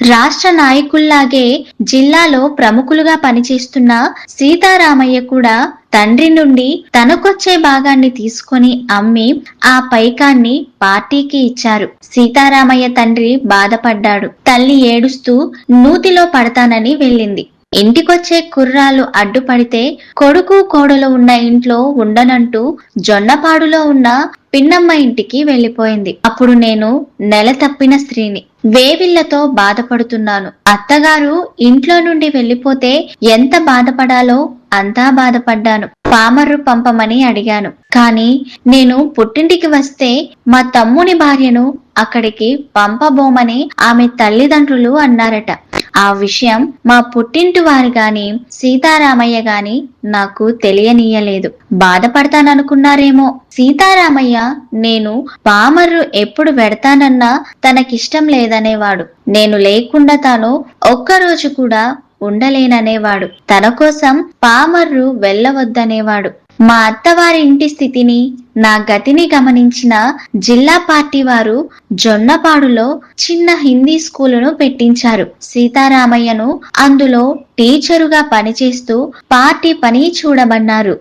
రాష్ట్ర నాయకుల్లాగే జిల్లాలో ప్రముఖులుగా పనిచేస్తున్న సీతారామయ్య కూడా తండ్రి నుండి తనకొచ్చే భాగాన్ని తీసుకొని అమ్మి ఆ పైకాన్ని పార్టీకి ఇచ్చారు. సీతారామయ్య తండ్రి బాధపడ్డాడు. తల్లి ఏడుస్తూ నూతిలో పడతానని వెళ్ళింది. ఇంటికొచ్చే కుర్రాలు అడ్డుపడితే కొడుకు కోడలు ఉన్న ఇంట్లో ఉండనంటూ జొన్నపాడులో ఉన్న పిన్నమ్మ ఇంటికి వెళ్లిపోయింది. అప్పుడు నేను నెల తప్పిన స్త్రీని. వేవిళ్లతో బాధపడుతున్నాను. అత్తగారు ఇంట్లో నుండి వెళ్లిపోతే ఎంత బాధపడాలో అంతా బాధపడ్డాను. పామర్రు పంపమని అడిగాను. కానీ నేను పుట్టింటికి వస్తే మా తమ్ముని భార్యను అక్కడికి పంపబోమని ఆమె తల్లిదండ్రులు అన్నారట. ఆ విషయం మా పుట్టింటి వారు గాని సీతారామయ్య గాని నాకు తెలియనీయలేదు. బాధపడతాననుకున్నారేమో. సీతారామయ్య నేను పామర్రు ఎప్పుడు వెడతానన్నా తనకిష్టం లేదనేవాడు. నేను లేకుండా తాను ఒక్కరోజు కూడా ఉండలేననేవాడు. తన కోసం పామర్రు వెళ్ళవద్దనేవాడు. మా అత్తవారి ఇంటి స్థితిని, నా గతిని గమనించిన జిల్లా పార్టీ వారు జొన్నపాడులో చిన్న హిందీ స్కూలును పెట్టించారు. సీతారామయ్యను అందులో టీచరుగా పనిచేస్తూ పార్టీ పని చూడమన్నారు.